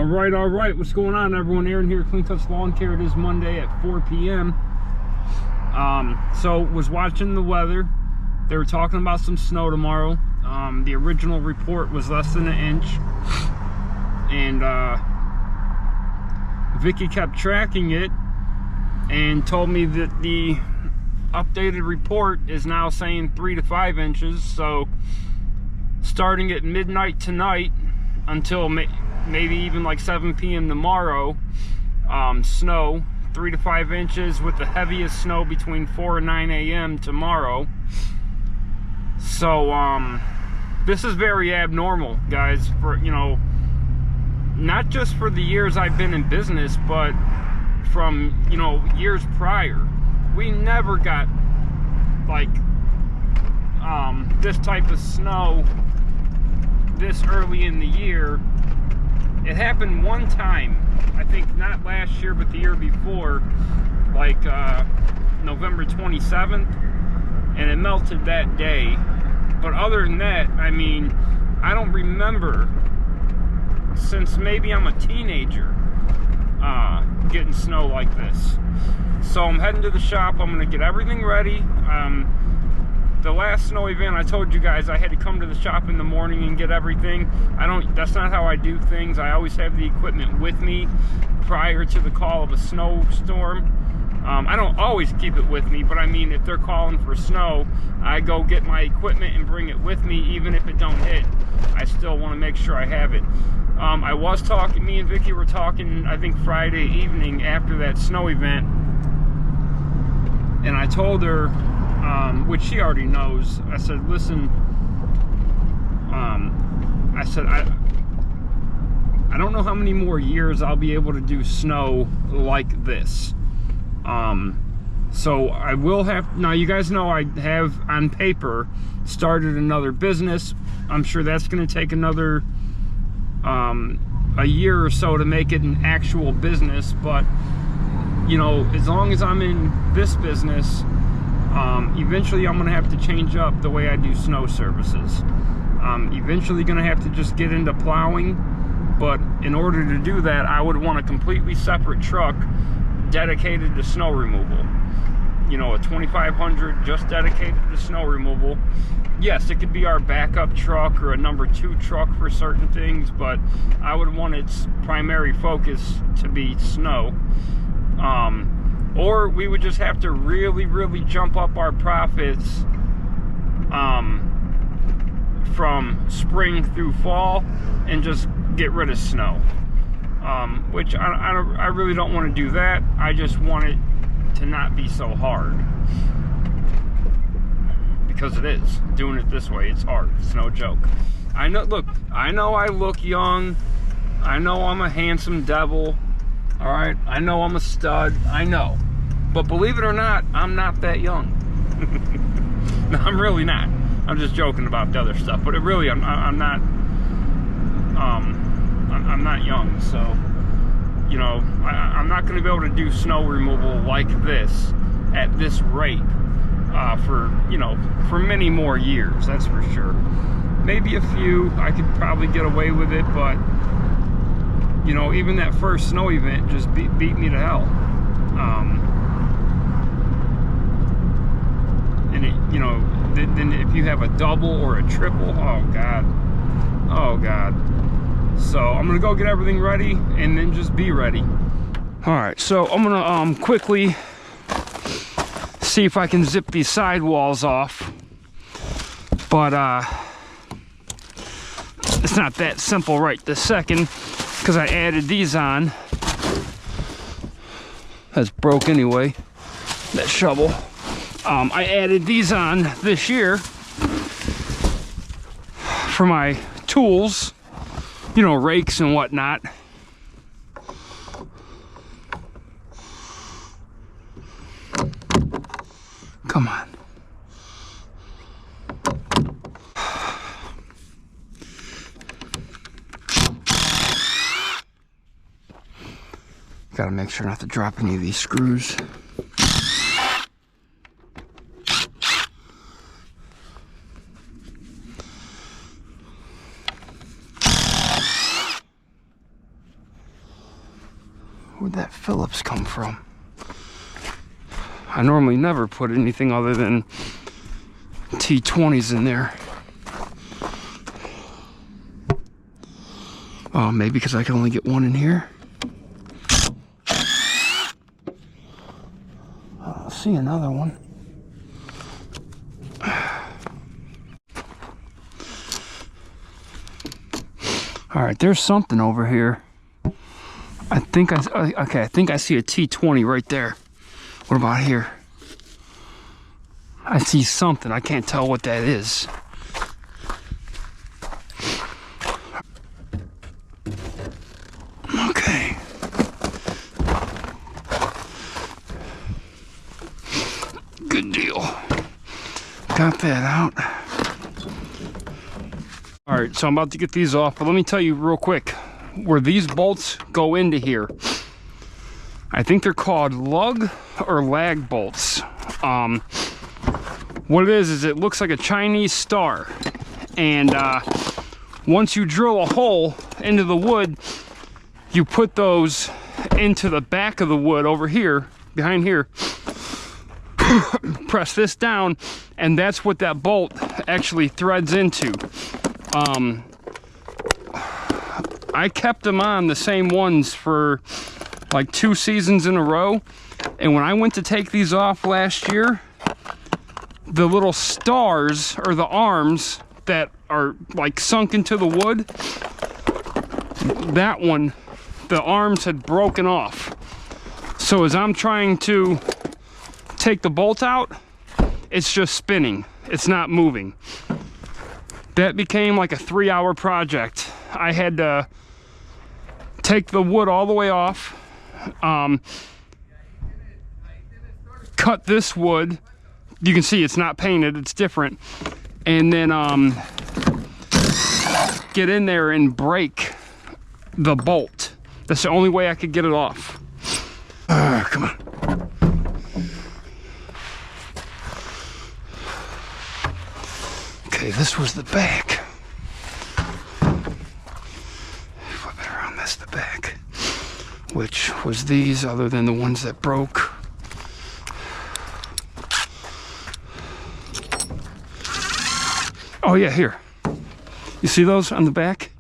All right. What's going on, everyone? Aaron here, Clean Cuts Lawn Care. It is Monday at 4 p.m. So was watching the weather. They were talking about some snow tomorrow. The original report was less than an inch, and Vicky kept tracking it and told me that the updated report is now saying 3 to 5 inches. So starting at midnight tonight until maybe even like 7 p.m. tomorrow, snow 3 to 5 inches, with the heaviest snow between 4 and 9 a.m. tomorrow. So this is very abnormal, guys, for, you know, not just for the years I've been in business, but from, you know, years prior. We never got like this type of snow this early in the year. It happened one time, I think, not last year but the year before, like November 27th, and it melted that day. But other than that, I mean, I don't remember since maybe I'm a teenager getting snow like this. So I'm heading to the shop. I'm gonna get everything ready. The last snow event, I told you guys I had to come to the shop in the morning and get everything. That's not how I do things. I always have the equipment with me prior to the call of a snowstorm. I don't always keep it with me, but I mean, if they're calling for snow, I go get my equipment and bring it with me. Even if it don't hit, I still want to make sure I have it. I was talking, me and Vicky were talking, I think Friday evening after that snow event, and I told her, which she already knows, I said, listen, I said, I don't know how many more years I'll be able to do snow like this. So I will have, now you guys know I have on paper started another business. I'm sure that's going to take another a year or so to make it an actual business, but you know, as long as I'm in this business, eventually I'm gonna have to change up the way I do snow services. Eventually gonna have to just get into plowing, but in order to do that, I would want a completely separate truck dedicated to snow removal. You know, a 2500 just dedicated to snow removal. Yes, it could be our backup truck or a number 2 truck for certain things, but I would want its primary focus to be snow. Or we would just have to really jump up our profits from spring through fall and just get rid of snow. Which I really don't want to do that. I just want it to not be so hard. Because it is. Doing it this way, it's hard. It's no joke. I know, look, I know I look young. I know I'm a handsome devil. All right, I know I'm a stud. I know. But believe it or not, I'm not that young. No, I'm really not. I'm just joking about the other stuff. But it really, I'm not. I'm not young. So, you know, I'm not going to be able to do snow removal like this at this rate for, you know, for many more years. That's for sure. Maybe a few, I could probably get away with it, but you know, even that first snow event just beat me to hell. And it, you know, then if you have a double or a triple, oh God. So I'm gonna go get everything ready and then just be ready. All right, so I'm gonna quickly see if I can zip these sidewalls off, but it's not that simple right this second, because I added these on. That's broke anyway, that shovel. I added these on this year for my tools, you know, rakes and whatnot. Come on. Gotta make sure not to drop any of these screws. Where'd that Phillips come from? I normally never put anything other than T20s in there. Oh, maybe because I can only get one in here. I'll see another one. All right, there's something over here. I think I see a T20 right there. What about here? I see something. I can't tell what that is. Okay. Good deal. Got that out. All right, so I'm about to get these off, but let me tell you real quick where these bolts go into here. I think they're called lug or lag bolts. What it is it looks like a Chinese star, and once you drill a hole into the wood, you put those into the back of the wood over here, behind here. Press this down, and that's what that bolt actually threads into. I kept them on the same ones for like 2 seasons in a row, and when I went to take these off last year, the little stars or the arms that are like sunk into the wood, that one, the arms had broken off. So as I'm trying to take the bolt out, it's just spinning, it's not moving. That became like a 3-hour project. I had to take the wood all the way off, cut this wood. You can see it's not painted, it's different. And then get in there and break the bolt. That's the only way I could get it off. Come on. Okay, this was the back. Flip it around, that's the back. Which was these, other than the ones that broke. Oh yeah, here. You see those on the back?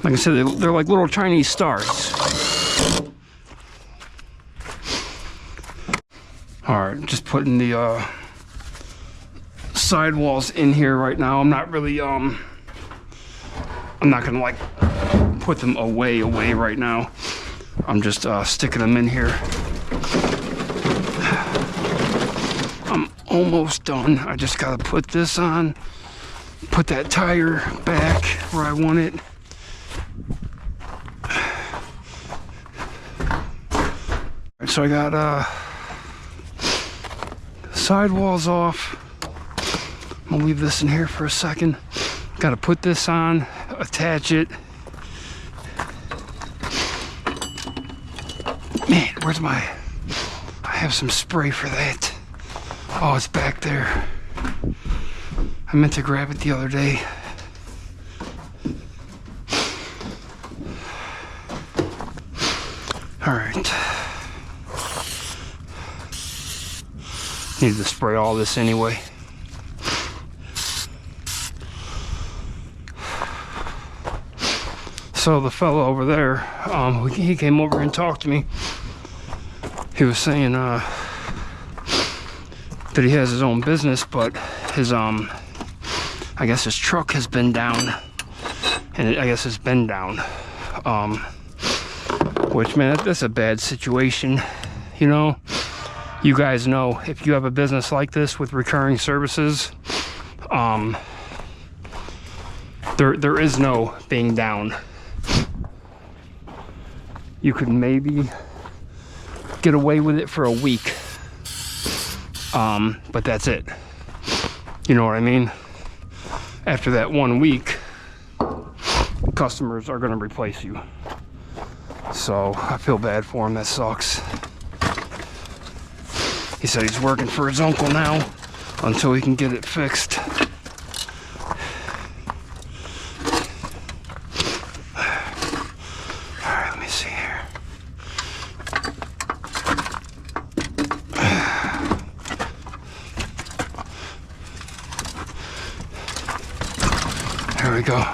Like I said, they're like little Chinese stars. All right, just putting the sidewalls in here right now. I'm not really, I'm not gonna like put them away right now. I'm just sticking them in here. I'm almost done. I just gotta put this on, put that tire back where I want it. So I got sidewalls off. I'm gonna leave this in here for a second. Gotta put this on, attach it. Man, where's my... I have some spray for that. Oh, it's back there. I meant to grab it the other day. All right. Need to spray all this anyway. So the fellow over there, he came over and talked to me. He was saying that he has his own business, but his I guess his truck has been down, and I guess it's been down. Which, man, that's a bad situation. You know, you guys know, if you have a business like this with recurring services, there is no being down. You could maybe get away with it for a week, but that's it. You know what I mean? After that 1 week, customers are going to replace you. So I feel bad for him. That sucks. He said he's working for his uncle now until he can get it fixed. we go.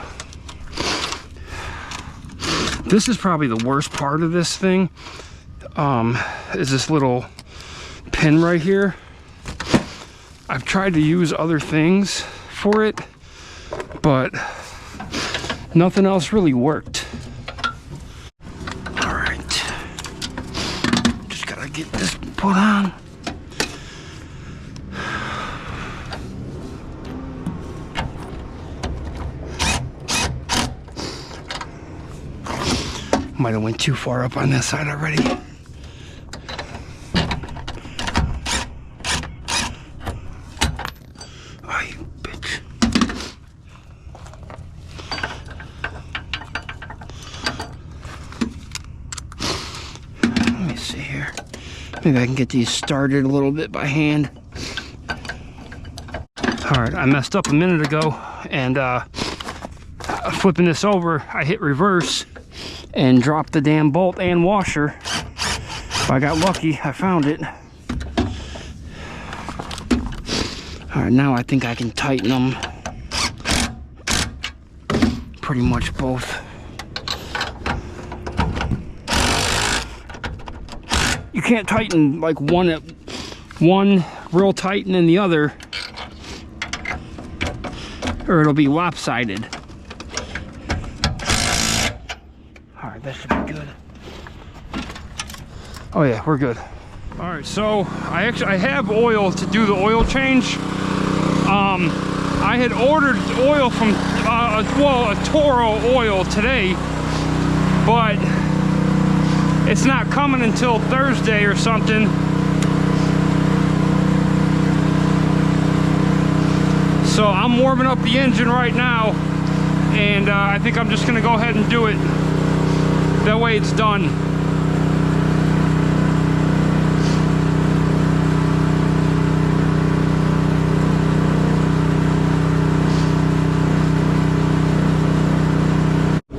This is probably the worst part of this thing, is this little pin right here. I've tried to use other things for it, but nothing else really worked. All right, just gotta get this put on. Might have went too far up on this side already. Oh, you bitch. Let me see here. Maybe I can get these started a little bit by hand. All right, I messed up a minute ago, and flipping this over, I hit reverse and dropped the damn bolt and washer. I got lucky, I found it. All right, now I think I can tighten them. Pretty much both. You can't tighten like one real tight and then the other, or it'll be lopsided. All right, that should be good. Oh yeah, we're good. All right, so I have oil to do the oil change. I had ordered oil from a Toro oil today, but it's not coming until Thursday or something. So I'm warming up the engine right now, and I think I'm just gonna go ahead and do it. That way it's done.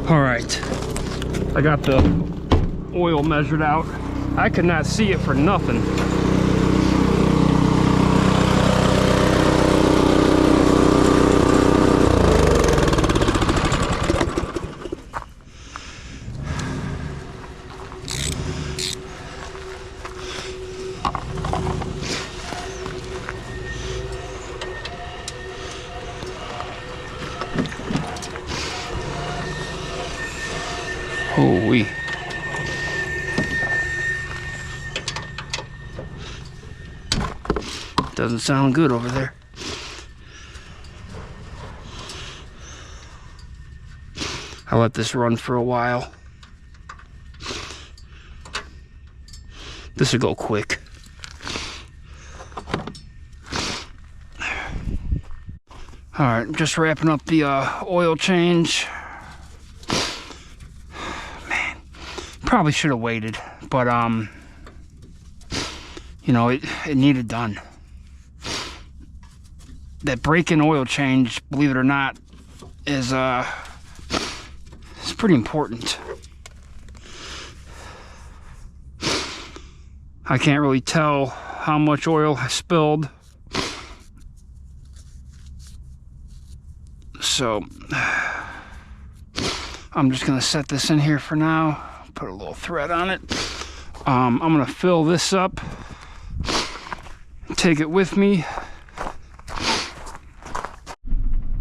All right, I got the oil measured out. I could not see it for nothing. Holy. Doesn't sound good over there. I'll let this run for a while. This will go quick. All right, I'm just wrapping up the oil change. Probably should have waited, but you know, it needed done. That break-in oil change, believe it or not, is it's pretty important. I can't really tell how much oil I spilled, so I'm just gonna set this in here for now. Put a little thread on it. I'm gonna fill this up, take it with me.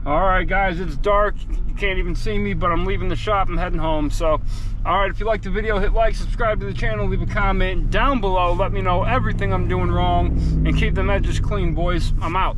All right, guys, it's dark. You can't even see me, but I'm leaving the shop. I'm heading home. So, all right, if you liked the video, hit like, subscribe to the channel, leave a comment down below. Let me know everything I'm doing wrong, and keep them edges clean, boys. I'm out.